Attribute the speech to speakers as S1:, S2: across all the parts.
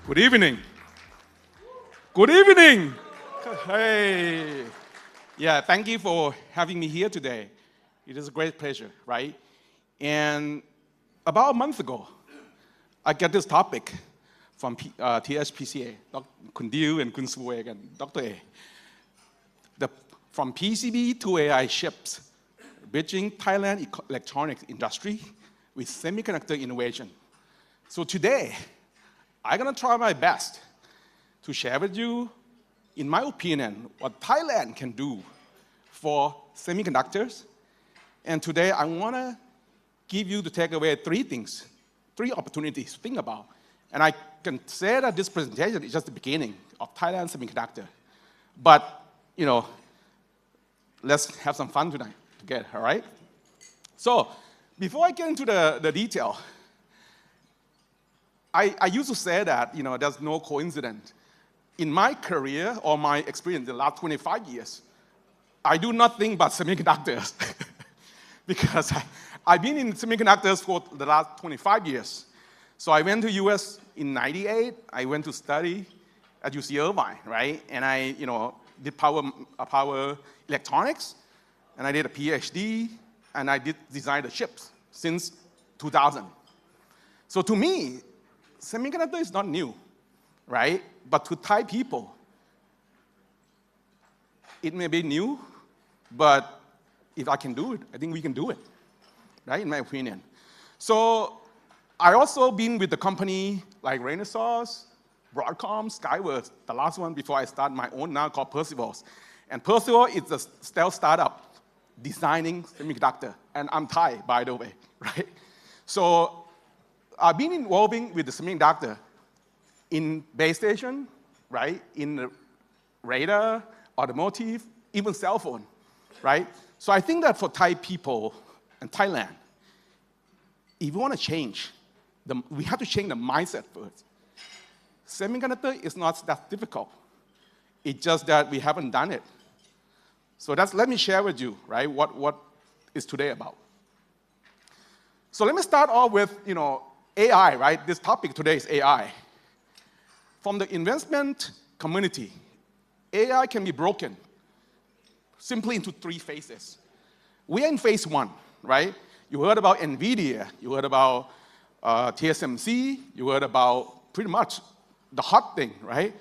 S1: Good evening. Good evening. Hey. Yeah, thank you for having me here today. It is a great pleasure, right? And about a month ago, I got this topic from THPCA, Kun Diu and Kun Suweg and Dr. A. From PCB to AI chips, bridging Thailand electronics industry with semiconductor innovation. So today, I'm gonna try my best to share with you, in my opinion, what Thailand can do for semiconductors. And today, I wanna give you to take away three opportunities to think about. And I can say that this presentation is just the beginning of Thailand semiconductor. But, you know, let's have some fun tonight together, all right? So, before I get into the detail, I used to say that, you know, there's no coincidence. In my career or my experience in the last 25 years, I do not think about semiconductors because I've been in semiconductors for the last 25 years. So I went to US in '98. I went to study at UC Irvine, right? And I, you know, did power electronics, and I did a PhD, and I did design the chips since 2000. So to me, semiconductor is not new, right? But to Thai people, it may be new, but if I can do it, I think we can do it, right, in my opinion. So I also been with the company like Renaissance, Broadcom, Skyworks, the last one before I start my own now called Percevals. And Percevals is a stealth startup designing semiconductor, and I'm Thai, by the way, right? So I've been involving with the semiconductor in base station, right? In the radar, automotive, even cell phone, right? So I think that for Thai people and Thailand, if we want to change, we have to change the mindset first. Semiconductor is not that difficult. It's just that we haven't done it. So let me share with you, right, what is today about. So let me start off with, you know, AI, right? This topic today is AI. From the investment community, AI can be broken simply into three phases. We are in phase one, right? You heard about NVIDIA, you heard about TSMC, you heard about pretty much the hot thing, right?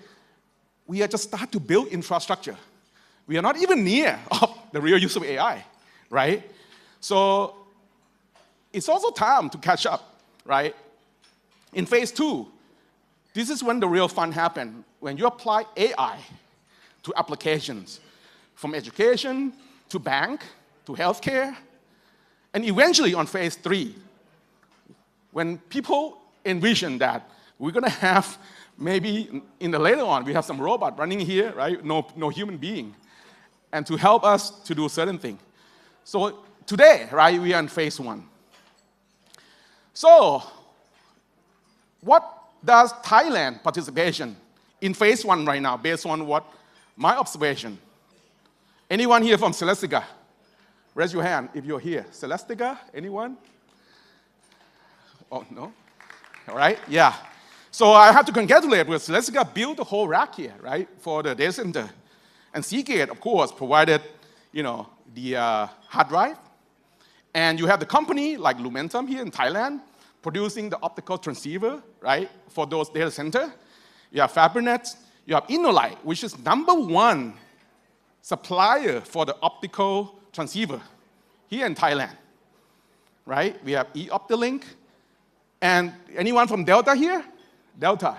S1: We are just start to build infrastructure. We are not even near the real use of AI, right? So it's also time to catch up, right? In phase two, this is when the real fun happens, when you apply AI to applications, from education to bank to healthcare, and eventually on phase three, when people envision that we're gonna have maybe in the later on, we have some robot running here, right? No human being, and to help us to do certain things. So today, right, we are in phase one. So what does Thailand participation in phase one right now, based on what my observation? Anyone here from Celestica? Raise your hand if you're here. Celestica, anyone? Oh, no? All right, yeah. So I have to congratulate with Celestica built the whole rack here, right, for the data center. And Seagate, of course, provided, you know, the hard drive. And you have the company like Lumentum here in Thailand producing the optical transceiver, right, for those data center. You have Fabrinet, you have Innolight, which is #1 supplier for the optical transceiver here in Thailand, right? We have eOptilink. And anyone from Delta here? Delta.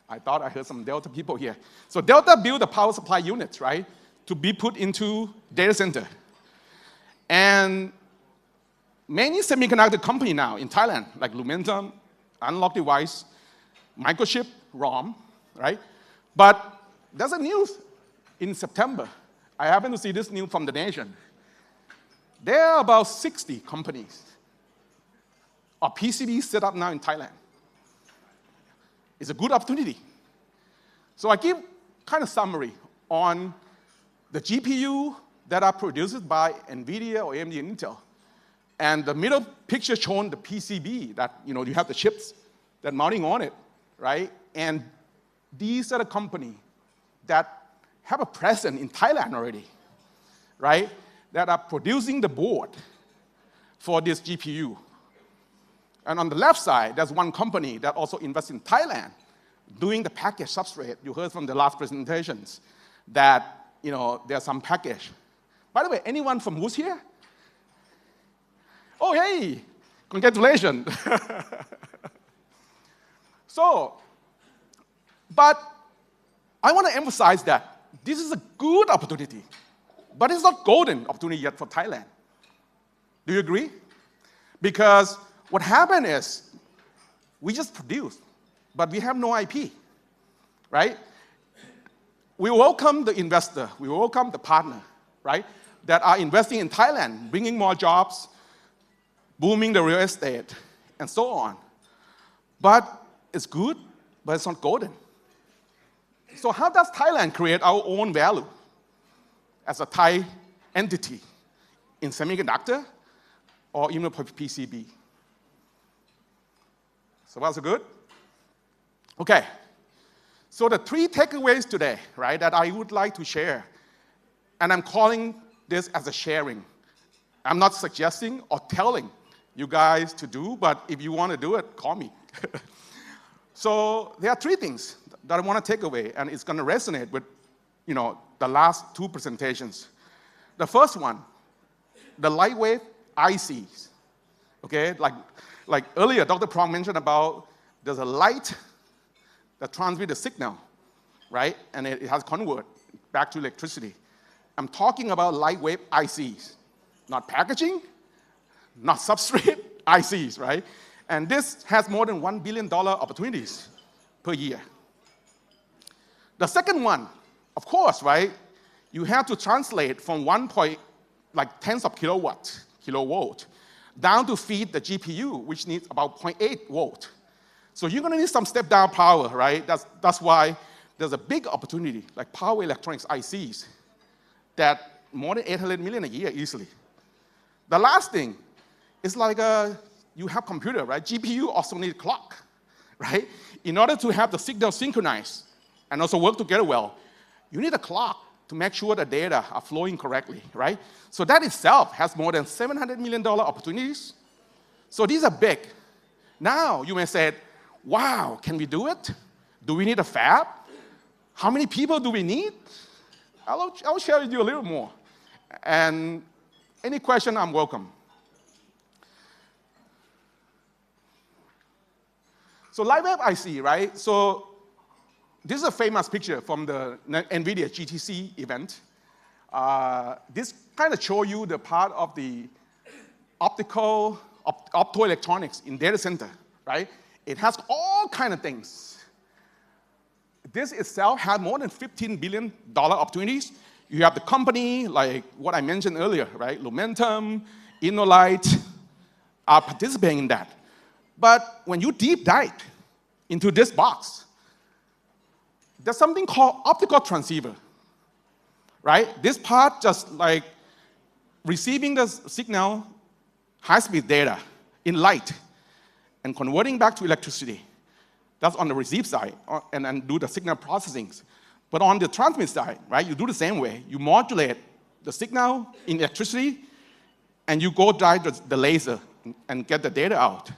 S1: I thought I heard some Delta people here. So Delta built the power supply units, right, to be put into data center. And many semiconductor company now in Thailand, like Lumentum, Analog Device, Microchip, ROM, right? But there's a news in September. I happen to see this news from The Nation. There are about 60 companies or PCB set up now in Thailand. It's a good opportunity. So I give kind of summary on the GPU that are produced by NVIDIA or AMD and Intel. And the middle picture shown the PCB that, you know, you have the chips that mounting on it, right? And these are the companies that have a presence in Thailand already, right? That are producing the board for this GPU. And on the left side, there's one company that also invests in Thailand, doing the package substrate. You heard from the last presentations that, there's some package. By the way, anyone from who's here? Oh, hey, congratulations. But I want to emphasize that this is a good opportunity, but it's not golden opportunity yet for Thailand. Do you agree? Because what happened is we just produce, but we have no IP, right? We welcome the investor, we welcome the partner, right, that are investing in Thailand, bringing more jobs, booming the real estate, and so on. But it's good, but it's not golden. So how does Thailand create our own value as a Thai entity in semiconductor or even PCB? So that's good? Okay. So the 3 takeaways today, right, that I would like to share, and I'm calling this as a sharing. I'm not suggesting or telling you guys to do, but if you want to do it, call me. So there are 3 things that I want to take away, and it's going to resonate with, the last 2 presentations. The first one, the lightweight ICs. Okay, like earlier, Dr. Prong mentioned about there's a light that transmits the signal, right? And it has convert back to electricity. I'm talking about lightweight ICs, not packaging, not substrate, ICs, right? And this has more than $1 billion opportunities per year. The second one, of course, right? You have to translate from tens of kilovolt, down to feed the GPU, which needs about 0.8 volt. So you're going to need some step-down power, right? That's why there's a big opportunity, like power electronics ICs, that more than 800 million a year easily. The last thing is you have computer, right? GPU also need clock, right? In order to have the signal synchronized and also work together well, you need a clock to make sure the data are flowing correctly, right? So that itself has more than $700 million opportunities. So these are big. Now you may say, wow, can we do it? Do we need a fab? How many people do we need? I'll share with you a little more. And any question, I'm welcome. So lightweight IC, right? So this is a famous picture from the NVIDIA GTC event. This kind of shows you the part of the optoelectronics in data center, right? It has all kind of things. This itself has more than $15 billion opportunities. You have the company, like what I mentioned earlier, right? Lumentum, InnoLight are participating in that. But when you deep dive into this box, there's something called optical transceiver, right? This part just like receiving the signal, high-speed data in light, and converting back to electricity. That's on the receive side, and then do the signal processing. But on the transmit side, right, you do the same way. You modulate the signal in electricity, and you go drive the laser and get the data out.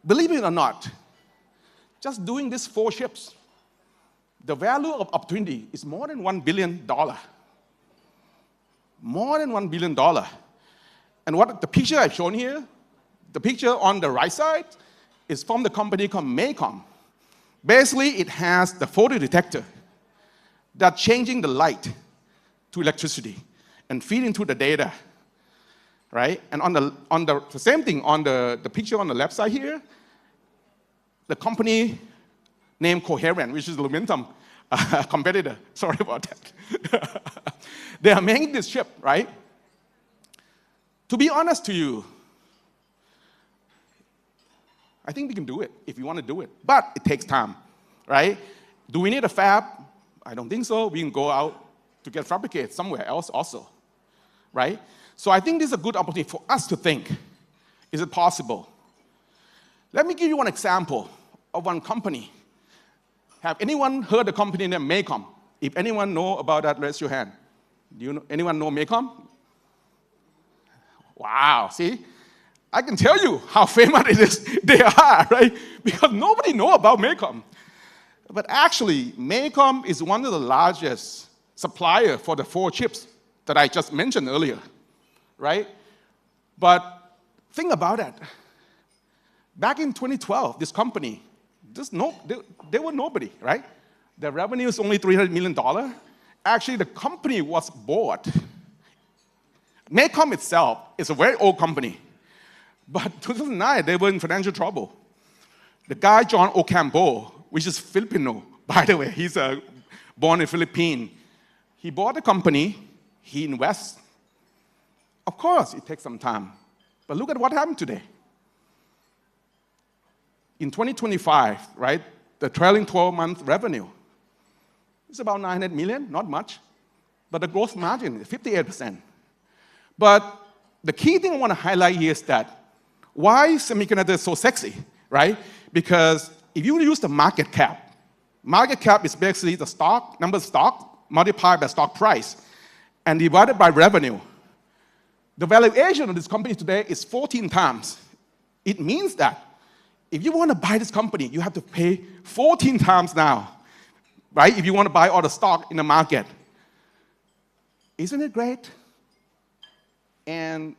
S1: Believe it or not, just doing these 4 chips, the value of opportunity is more than $1 billion. More than $1 billion. And what the picture I've shown here, the picture on the right side is from the company called Maycom. Basically, it has the photodetector that's changing the light to electricity and feeding to the data, right? And on the same thing, on the picture on the left side here, the company named Coherent, which is Lumentum competitor. Sorry about that. They are making this chip, right? To be honest to you, I think we can do it if you want to do it, but it takes time, right? Do we need a fab? I don't think so. We can go out to get fabricated somewhere else also, right? So I think this is a good opportunity for us to think, is it possible? Let me give you one example of one company. Have anyone heard the company named Maycom? If anyone know about that, raise your hand. Do you know, anyone know Maycom? Wow, see? I can tell you how famous it is they are, right? Because nobody know about Maycom. But actually, Maycom is one of the largest supplier for the 4 chips that I just mentioned earlier, right? But think about it. Back in 2012, this company, they were nobody, right? Their revenue is only $300 million. Actually, the company was bought. Maycom itself is a very old company. But 2009, they were in financial trouble. The guy, John Ocampo, which is Filipino, by the way, he's born in Philippines. He bought the company, he invests. Of course, it takes some time. But look at what happened today. In 2025, right, the trailing 12-month revenue is about $900 million, not much. But the gross margin is 58%. But the key thing I want to highlight here is that why semiconductor is so sexy, right? Because if you use the market cap is basically the stock, number of stock, multiplied by stock price, and divided by revenue. The valuation of this company today is 14 times. It means that if you want to buy this company, you have to pay 14 times now, right? If you want to buy all the stock in the market. Isn't it great? And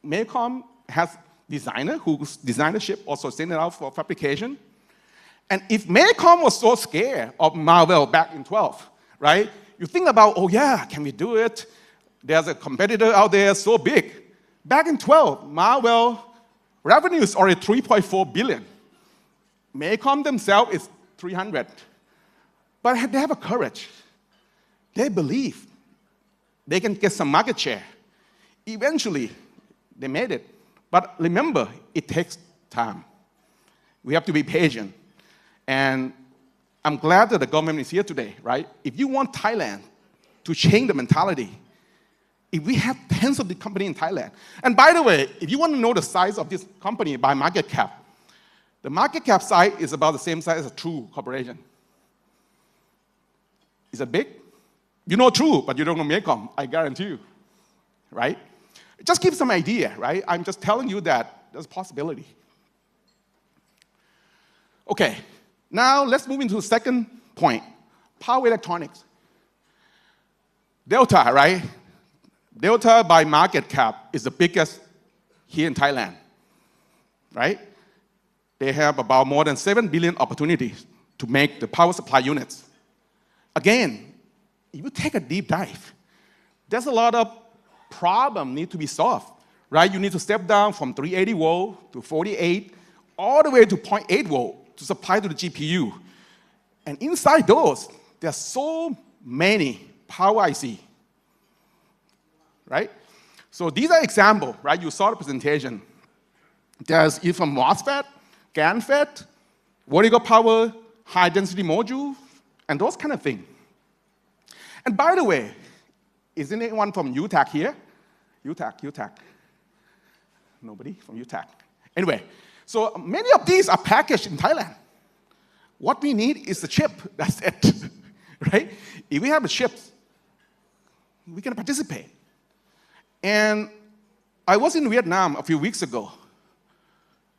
S1: Maycom has designer who's designed the chip, also sent it out for fabrication. And if Maycom was so scared of Marvell back in 12, right? You think about, oh yeah, can we do it? There's a competitor out there so big. Back in 12, Marvell revenue is already $3.4 billion. Maycom themselves is 300. But they have a courage. They believe they can get some market share. Eventually, they made it. But remember, it takes time. We have to be patient. And I'm glad that the government is here today, right? If you want Thailand to change the mentality, if we have tens of the company in Thailand, and by the way, if you want to know the size of this company by market cap, the market cap size is about the same size as a True Corporation. Is it big? You know True, but you don't know Maycom, I guarantee you, right? Just give some idea, right? I'm just telling you that there's a possibility. Okay, now let's move into the second point, power electronics. Delta, right? Delta by market cap is the biggest here in Thailand, right? They have about more than 7 billion opportunities to make the power supply units. Again, if you take a deep dive, there's a lot of problems need to be solved, right? You need to step down from 380 volt to 48, all the way to 0.8 volt to supply to the GPU. And inside those, there's so many power IC, right? So these are examples, right? You saw the presentation. There's even MOSFET, GaN FET, vertical power, high density module, and those kind of things. And by the way, isn't anyone from UTAC here? UTAC. Nobody from UTAC. Anyway, so many of these are packaged in Thailand. What we need is the chip, that's it, right? If we have the chips, we can participate. And I was in Vietnam a few weeks ago.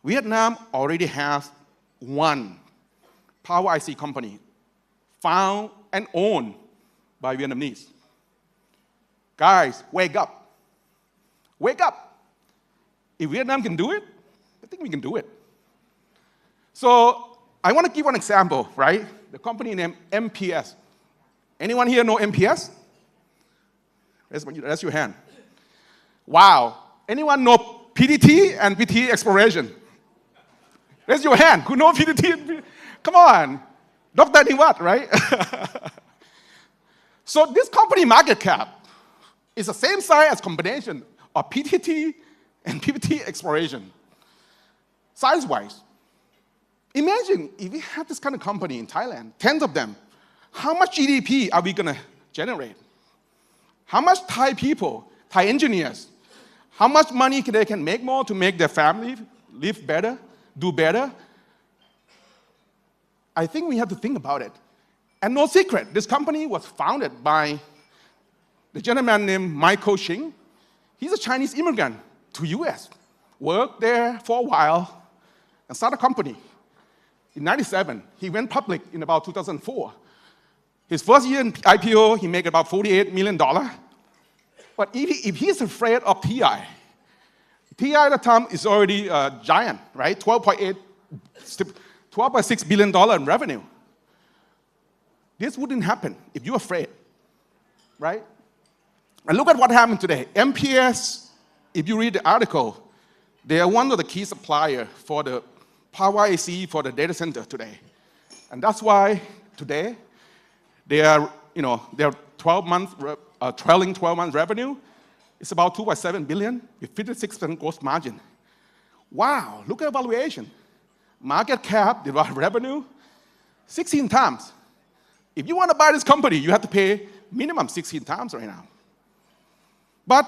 S1: Vietnam already has one power IC company found and owned by Vietnamese. Guys, wake up. Wake up. If Vietnam can do it, I think we can do it. So I want to give one example, right? The company named MPS. Anyone here know MPS? Raise your hand. Wow. Anyone know PDT and PT exploration? Raise your hand. Who know PDT and PT? Come on. Dr. Niwat, right? So this company market cap is the same size as combination of PTT and PPT exploration, size-wise. Imagine if we have this kind of company in Thailand, 10 of them, how much GDP are we going to generate? How much Thai people, Thai engineers, how much money they can make more to make their family live better, do better? I think we have to think about it. And no secret, this company was founded by the gentleman named Michael Xing. He's a Chinese immigrant to US, worked there for a while, and started a company. In 97, he went public in about 2004. His first year in IPO, he made about $48 million. But if he's afraid of TI at the time is already a giant, right? $12.6 billion in revenue. This wouldn't happen if you're afraid, right? And look at what happened today. MPS, if you read the article, they are one of the key suppliers for the power IC for the data center today. And that's why today, their 12-month, trailing 12-month revenue is about $2.7 billion with 56% gross margin. Wow, look at valuation. Market cap divided revenue, 16 times. If you want to buy this company, you have to pay minimum 16 times right now. But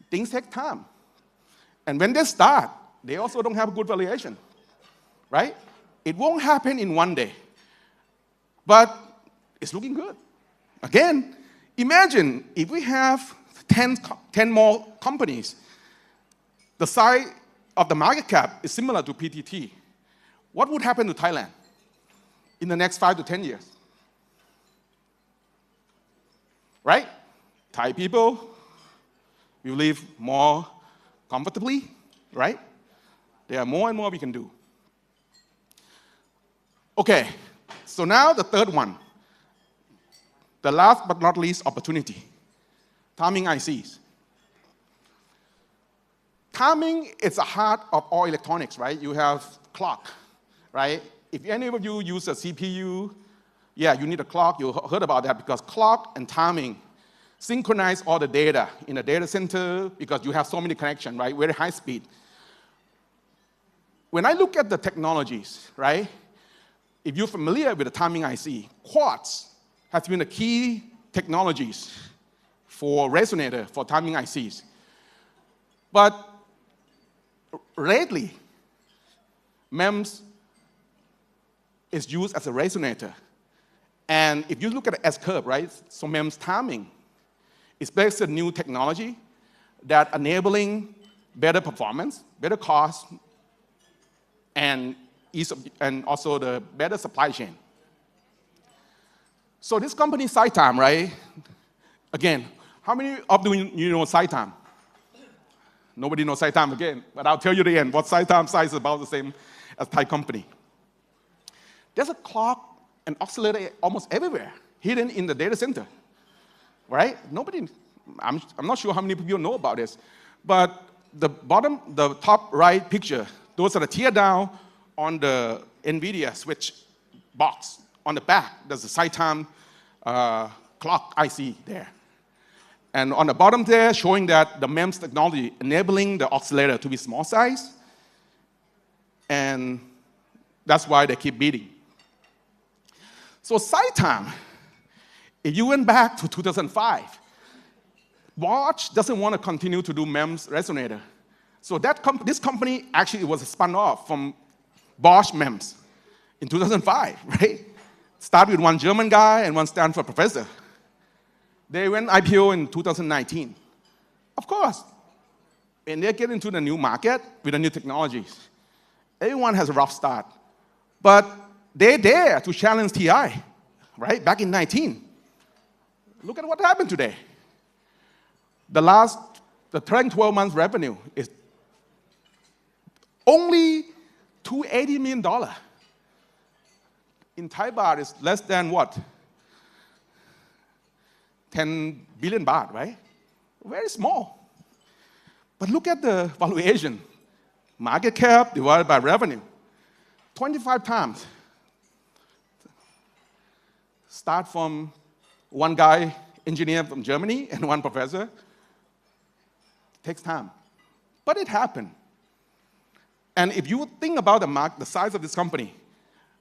S1: things take time. And when they start, they also don't have a good valuation, right? It won't happen in one day. But it's looking good. Again, imagine if we have 10 more companies, the size of the market cap is similar to PTT. What would happen to Thailand in the next 5 to 10 years? Right? Thai people will live more comfortably, right? There are more and more we can do. Okay, so now the third one. The last but not least opportunity, timing ICs. Timing is the heart of all electronics, right? You have clock, right? If any of you use a CPU, yeah, you need a clock. You heard about that because clock and timing synchronize all the data in a data center because you have so many connections, right? Very high speed. When I look at the technologies, right? If you're familiar with the timing IC, quartz has been the key technologies for resonator, for timing ICs. But lately, MEMS is used as a resonator. And if you look at the S-curve, right, so MEMS timing is based on new technology that enabling better performance, better cost, and also the better supply chain. So this company, SiTime, right? Again, how many of you know SiTime? Nobody knows SiTime again, but I'll tell you the end. What SiTime size is about the same as Thai company. There's a clock and oscillator almost everywhere, hidden in the data center, right? I'm not sure how many people know about this, but the top right picture, those are the tear down on the NVIDIA switch box. On the back, there's a SiTime clock IC there. And on the bottom there, showing that the MEMS technology enabling the oscillator to be small size. And that's why they keep beating. So SiTime, if you went back to 2005, Bosch doesn't want to continue to do MEMS resonator. So this company actually was spun off from Bosch MEMS in 2005, right? Started with one German guy and one Stanford professor. They went IPO in 2019. Of course, when they get into the new market with the new technologies, everyone has a rough start. But they dare to challenge TI, right? Back in 19. Look at what happened today. The trailing 12 months revenue is only $280 million. In Thai baht, it's less than what? 10 billion baht, right? Very small. But look at the valuation. Market cap divided by revenue. 25 times. Start from one guy, engineer from Germany, and one professor. Takes time. But it happened. And if you think about the size of this company,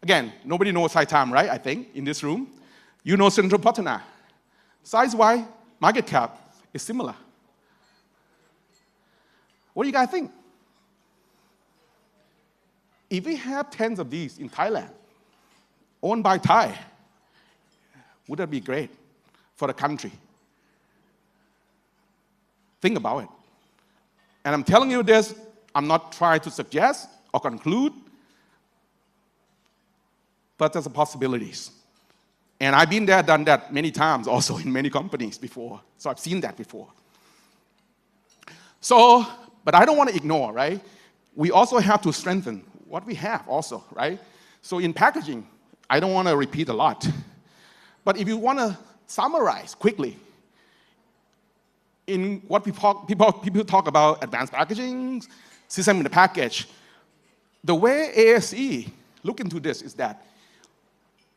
S1: again, nobody knows SiTime, right? I think, in this room. You know Central Patana. Size-wise, market cap is similar. What do you guys think? If we have 10s of these in Thailand, owned by Thai, would that be great for the country? Think about it. And I'm telling you this, I'm not trying to suggest or conclude, but there's possibilities. And I've been there, done that many times also in many companies before. So I've seen that before. So, but I don't want to ignore, right? We also have to strengthen what we have also, right? So in packaging, I don't want to repeat a lot. But if you want to summarize quickly, in what people talk about advanced packaging, system in the package, the way ASE look into this is that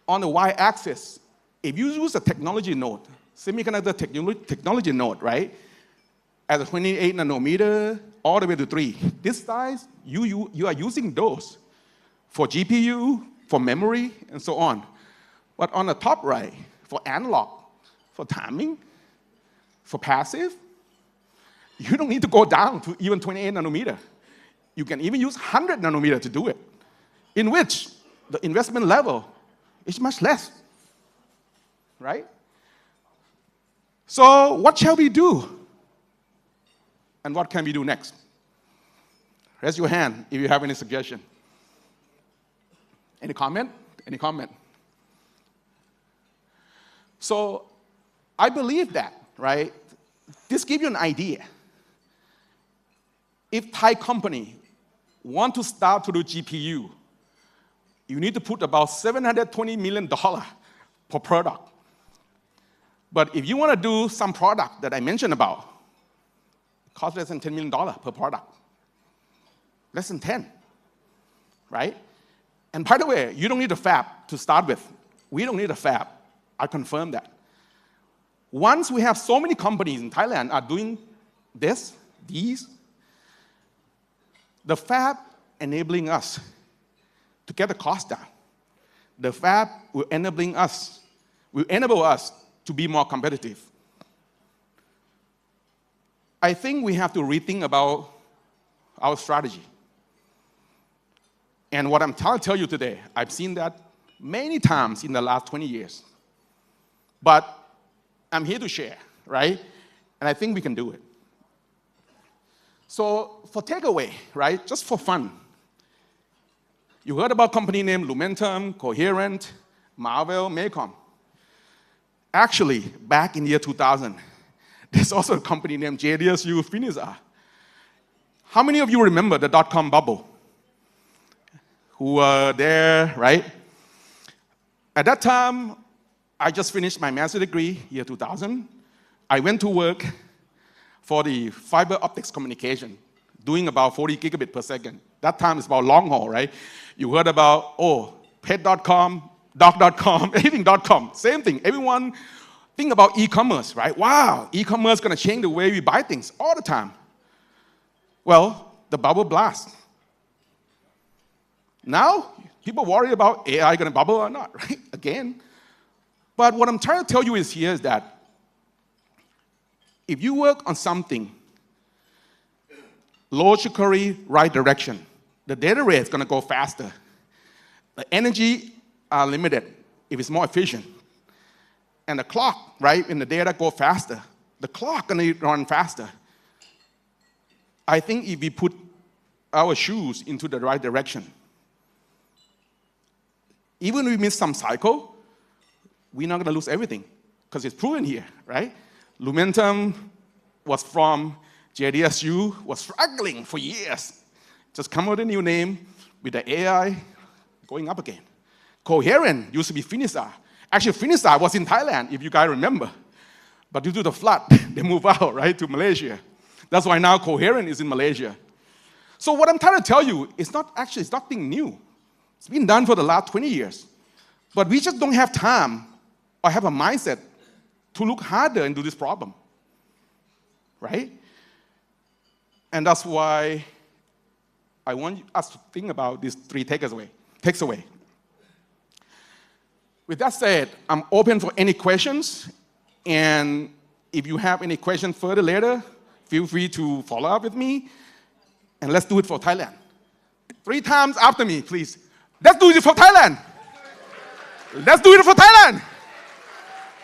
S1: on the y-axis, if you use a technology node, semiconductor technology node, right, at a 28 nanometer all the way to 3, this size, you are using those for GPU, for memory, and so on. But on the top right, for analog, for timing, for passive, you don't need to go down to even 28 nanometer. You can even use 100 nanometer to do it, in which the investment level is much less, right? So what shall we do? And what can we do next? Raise your hand if you have any suggestion. Any comment? Any comment? So I believe that, right? This gives you an idea. If Thai company want to start to do GPU, you need to put about $720 million per product. But if you want to do some product that I mentioned about, it costs less than $10 million per product. Less than 10, right? And by the way, you don't need a fab to start with. We don't need a fab. I confirm that. Once we have so many companies in Thailand are doing these, the fab enabling us to get the cost down. The fab will enable us to be more competitive. I think we have to rethink about our strategy. And what I'm trying to tell you today, I've seen that many times in the last 20 years. But I'm here to share, right? And I think we can do it. So for takeaway, right, just for fun, you heard about company name Lumentum, Coherent, Marvell, Macom. Actually, back in year 2000, there's also a company named JDSU Finisar. How many of you remember the dot-com bubble? Who were there, right? At that time, I just finished my master's degree, year 2000. I went to work for the fiber optics communication, doing about 40 gigabit per second. That time is about long haul, right? You heard about, pet.com, doc.com, anything.com, same thing. Everyone think about e-commerce, right? Wow, e-commerce gonna change the way we buy things all the time. Well, the bubble blast. Now, people worry about AI gonna bubble or not, right? Again. But what I'm trying to tell you is that if you work on something logically right direction, the data rate is gonna go faster. The energy are limited if it's more efficient. And the clock, right, when the data go faster, the clock gonna run faster. I think if we put our shoes into the right direction, even if we miss some cycle, we're not going to lose everything because it's proven here, right? Lumentum was from JDSU, was struggling for years. Just come out with a new name with the AI going up again. Coherent used to be Finisar. Actually, Finisar was in Thailand, if you guys remember. But due to the flood, they moved out, right, to Malaysia. That's why now Coherent is in Malaysia. So what I'm trying to tell you is it's nothing new. It's been done for the last 20 years. But we just don't have time or have a mindset to look harder into this problem, right? And that's why I want us to think about these 3 takes away. With that said, I'm open for any questions, and if you have any questions further later, feel free to follow up with me, and let's do it for Thailand. 3 times after me, please. Let's do it for Thailand. Let's do it for Thailand.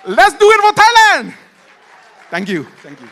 S1: Let's do it for Thailand. Thank you. Thank you.